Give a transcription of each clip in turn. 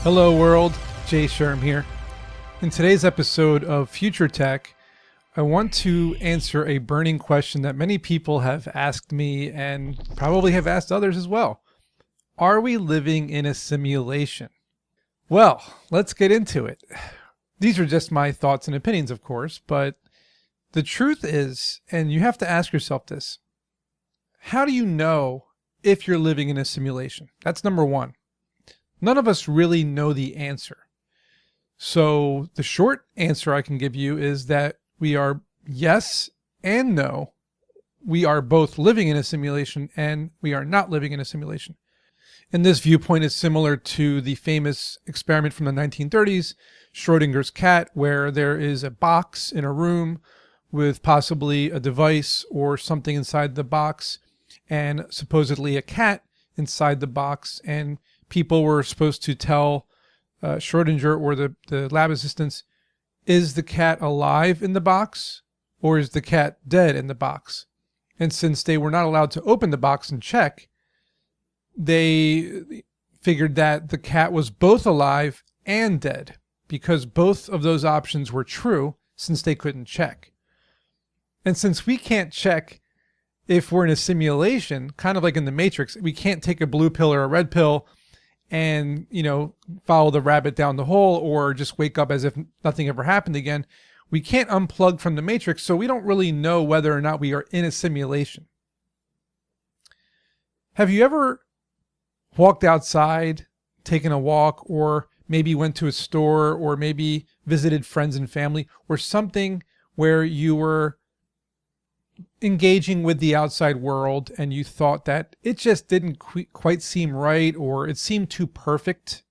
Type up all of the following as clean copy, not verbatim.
Hello world, Jay Sherm here. In today's episode of Future Tech, I want to answer a burning question that many people have asked me and probably have asked others as well. Are we living in a simulation? Well, let's get into it. These are just my thoughts and opinions, of course, but the truth is, and you have to ask yourself this, how do you know if you're living in a simulation? That's number one. None of us really know the answer. So the short answer I can give you is that we are yes and no. We are both living in a simulation and we are not living in a simulation. And this viewpoint is similar to the famous experiment from the 1930s, Schrodinger's cat, where there is a box in a room with possibly a device or something inside the box and supposedly a cat inside the box, and people were supposed to tell Schrodinger or the lab assistants, is the cat alive in the box or is the cat dead in the box? And since they were not allowed to open the box and check, they figured that the cat was both alive and dead because both of those options were true since they couldn't check. And since we can't check if we're in a simulation, kind of like in the Matrix, we can't take a blue pill or a red pill and, follow the rabbit down the hole or just wake up as if nothing ever happened again. We can't unplug from the Matrix, so we don't really know whether or not we are in a simulation. Have you ever walked outside, taken a walk, or maybe went to a store, or maybe visited friends and family, or something where you were engaging with the outside world and you thought that it just didn't quite seem right, or it seemed too perfect,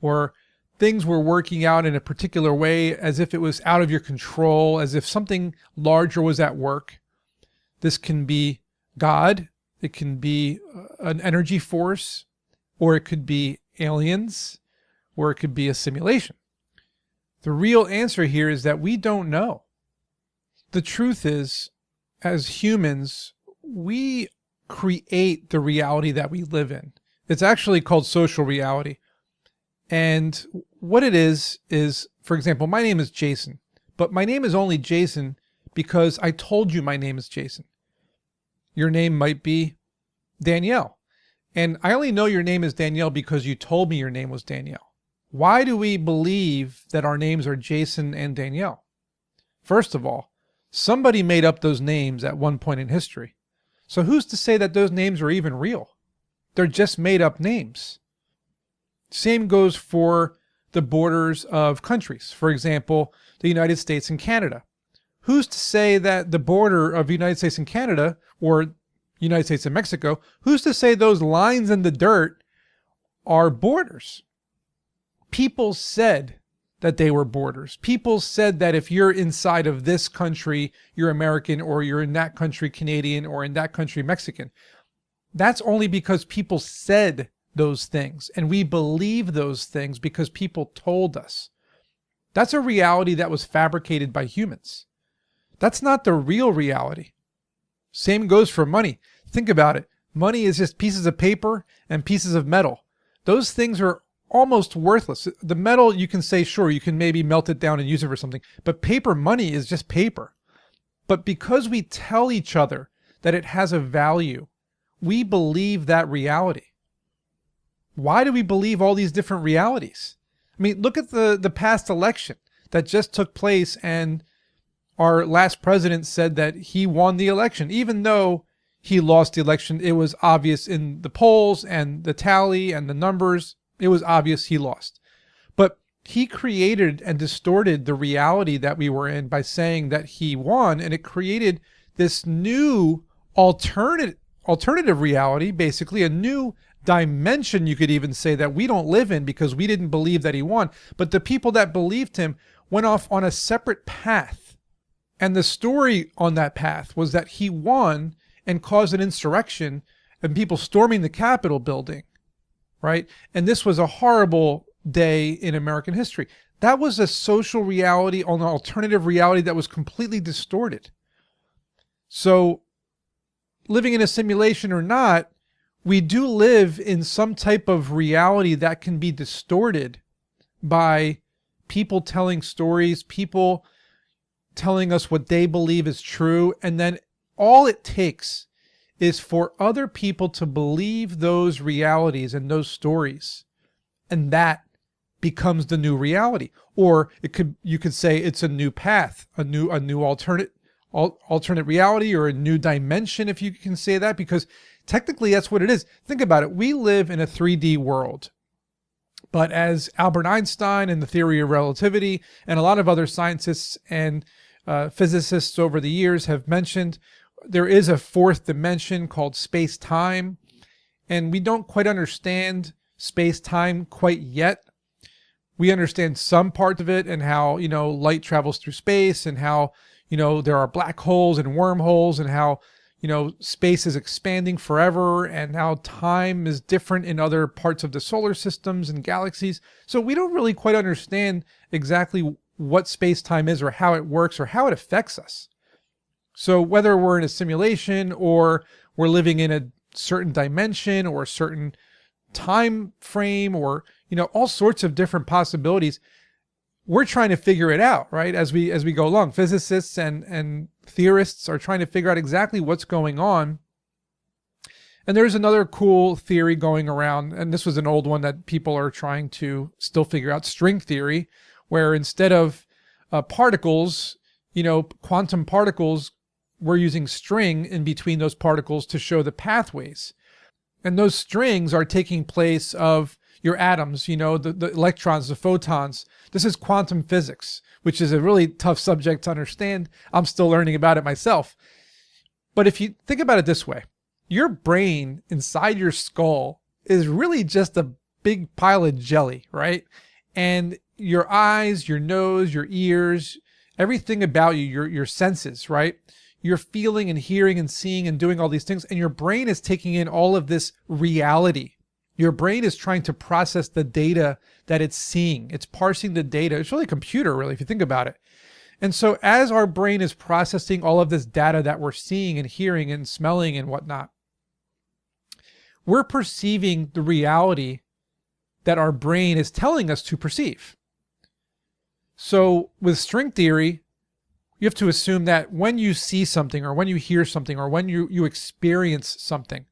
or things were working out in a particular way as if it was out of your control, as if something larger was at work? This can be God, it can be an energy force, or it could be aliens, or it could be a simulation. The real answer here is that we don't know. The truth is, as humans, we create the reality that we live in. It's actually called social reality. And what it is, for example, my name is Jason, but my name is only Jason because I told you my name is Jason. Your name might be Danielle. And I only know your name is Danielle because you told me your name was Danielle. Why do we believe that our names are Jason and Danielle? First of all, somebody made up those names at one point in history. So who's to say that those names are even real? They're just made up names. Same goes for the borders of countries. For example, the United States and Canada. Who's to say that the border of the United States and Canada, or United States and Mexico, who's to say those lines in the dirt are borders? People said that they were borders. People said that if you're inside of this country, you're American, or you're in that country, Canadian, or in that country, Mexican. That's only because people said those things, and we believe those things because people told us. That's a reality that was fabricated by humans. That's not the real reality. Same goes for money. Think about it. Money is just pieces of paper and pieces of metal. Those things are almost worthless. The metal, you can say, sure, you can maybe melt it down and use it for something, but paper money is just paper. But because we tell each other that it has a value, we believe that reality. Why do we believe all these different realities? I mean, look at the past election that just took place, and our last president said that he won the election. Even though he lost the election, it was obvious in the polls and the tally and the numbers. It was obvious he lost. But he created and distorted the reality that we were in by saying that he won, and it created this new alternative reality, basically a new dimension, you could even say, that we don't live in because we didn't believe that he won. But the people that believed him went off on a separate path. And the story on that path was that he won and caused an insurrection and people storming the Capitol building. Right? And this was a horrible day in American history. That was a social reality on an alternative reality that was completely distorted. So living in a simulation or not, we do live in some type of reality that can be distorted by people telling stories, people telling us what they believe is true, and then all it takes is for other people to believe those realities and those stories, and that becomes the new reality. Or you could say it's a new path, a new alternate reality, or a new dimension, if you can say that, because technically that's what it is. Think about it. We live in a 3D world. But as Albert Einstein and the theory of relativity and a lot of other scientists and physicists over the years have mentioned, there is a fourth dimension called space-time, and we don't quite understand space-time quite yet. We understand some parts of it and how, light travels through space, and how, there are black holes and wormholes, and how, space is expanding forever, and how time is different in other parts of the solar systems and galaxies. So we don't really quite understand exactly what space-time is, or how it works, or how it affects us. So whether we're in a simulation, or we're living in a certain dimension, or a certain time frame, or all sorts of different possibilities, we're trying to figure it out, right? As we go along, physicists and theorists are trying to figure out exactly what's going on. And there's another cool theory going around, and this was an old one that people are trying to still figure out, string theory, where instead of particles, quantum particles, we're using string in between those particles to show the pathways. And those strings are taking place of your atoms, the electrons, the photons. This is quantum physics, which is a really tough subject to understand. I'm still learning about it myself. But if you think about it this way, your brain inside your skull is really just a big pile of jelly, right? And your eyes, your nose, your ears, everything about you, your senses, right? You're feeling and hearing and seeing and doing all these things, and your brain is taking in all of this reality. Your brain is trying to process the data that it's seeing. It's parsing the data. It's really a computer, really, if you think about it. And so as our brain is processing all of this data that we're seeing and hearing and smelling and whatnot, we're perceiving the reality that our brain is telling us to perceive. So with string theory, you have to assume that when you see something, or when you hear something, or when you experience something,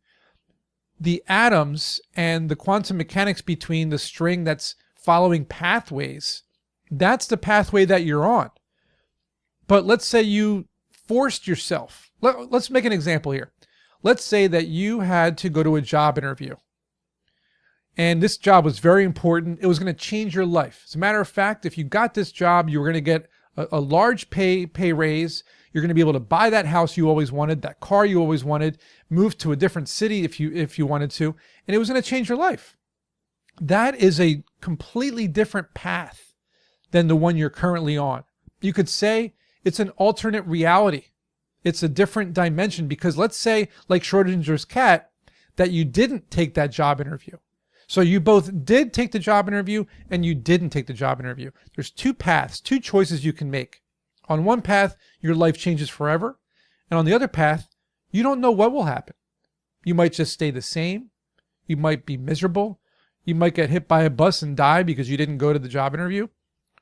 the atoms and the quantum mechanics between the string that's following pathways, that's the pathway that you're on. But let's say you forced yourself. Let's make an example here. Let's say that you had to go to a job interview, and this job was very important. It was going to change your life. As a matter of fact, if you got this job, you were going to get a large pay raise. You're going to be able to buy that house you always wanted, that car you always wanted, move to a different city if you wanted to, and it was going to change your life. That is a completely different path than the one you're currently on. You could say it's an alternate reality. It's a different dimension, because let's say, like Schrodinger's cat, that you didn't take that job interview. So you both did take the job interview and you didn't take the job interview. There's two paths, two choices you can make. On one path, your life changes forever. And on the other path, you don't know what will happen. You might just stay the same. You might be miserable. You might get hit by a bus and die because you didn't go to the job interview.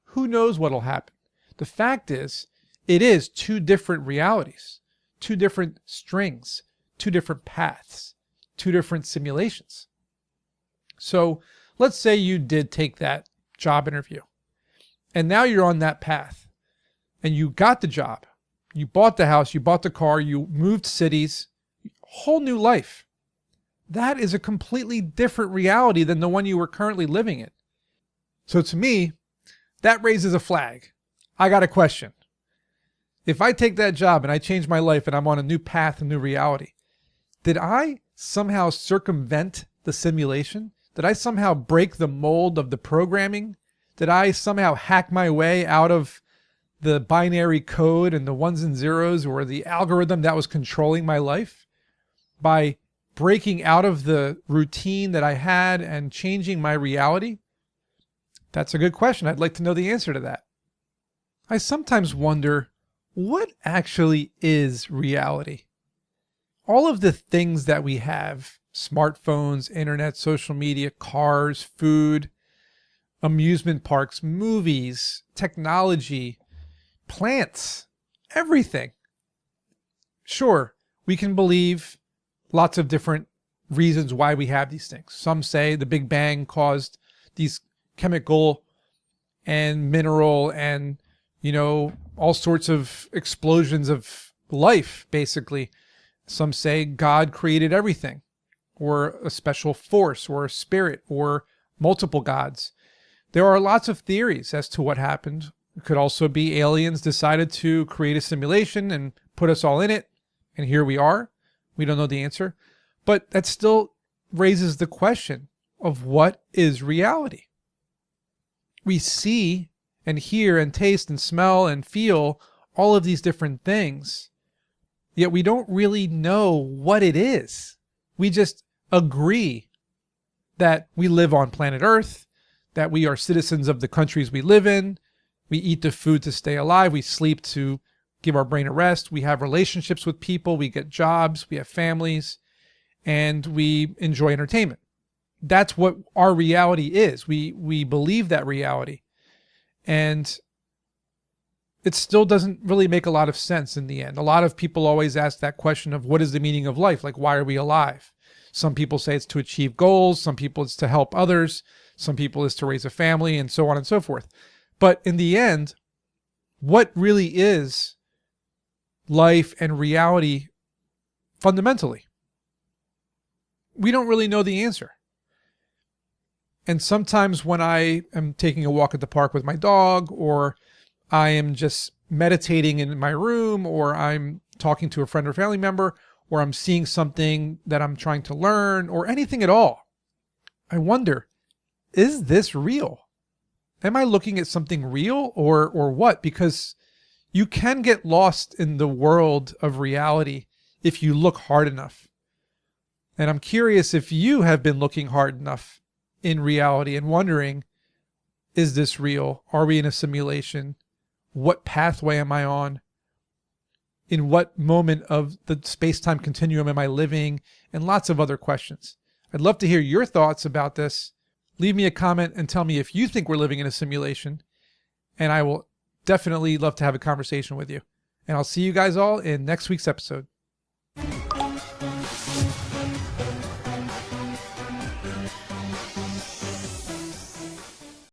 Who knows what will happen? The fact is, it is two different realities, two different strings, two different paths, two different simulations. So let's say you did take that job interview, and now you're on that path, and you got the job. You bought the house, you bought the car, you moved cities, whole new life. That is a completely different reality than the one you were currently living in. So to me, that raises a flag. I got a question. If I take that job and I change my life and I'm on a new path, a new reality, did I somehow circumvent the simulation? Did I somehow break the mold of the programming? Did I somehow hack my way out of the binary code and the ones and zeros, or the algorithm that was controlling my life, by breaking out of the routine that I had and changing my reality? That's a good question. I'd like to know the answer to that. I sometimes wonder, what actually is reality? All of the things that we have smartphones, internet, social media, cars, food, amusement parks, movies, technology, plants, everything. Sure, we can believe lots of different reasons why we have these things. Some say the Big Bang caused these chemical and mineral and, all sorts of explosions of life, basically. Some say God created everything, or a special force, or a spirit, or multiple gods. There are lots of theories as to what happened. It could also be aliens decided to create a simulation and put us all in it, and here we are. We don't know the answer. But that still raises the question of what is reality? We see and hear and taste and smell and feel all of these different things, yet we don't really know what it is. We just agree that we live on planet Earth, that we are citizens of the countries we live in, we eat the food to stay alive, we sleep to give our brain a rest, we have relationships with people, we get jobs, we have families, and we enjoy entertainment. That's what our reality is. We believe that reality. And it still doesn't really make a lot of sense in the end. A lot of people always ask that question of what is the meaning of life? Like, why are we alive? Some people say it's to achieve goals. Some people it's to help others. Some people it's to raise a family, and so on and so forth. But in the end, what really is life and reality fundamentally? We don't really know the answer. And sometimes when I am taking a walk at the park with my dog, or I am just meditating in my room, or I'm talking to a friend or family member, or I'm seeing something that I'm trying to learn, or anything at all, I wonder, is this real? Am I looking at something real or what? Because you can get lost in the world of reality if you look hard enough. And I'm curious if you have been looking hard enough in reality and wondering, is this real? Are we in a simulation? What pathway am I on? In what moment of the space-time continuum am I living? And lots of other questions. I'd love to hear your thoughts about this. Leave me a comment and tell me if you think we're living in a simulation. And I will definitely love to have a conversation with you. And I'll see you guys all in next week's episode.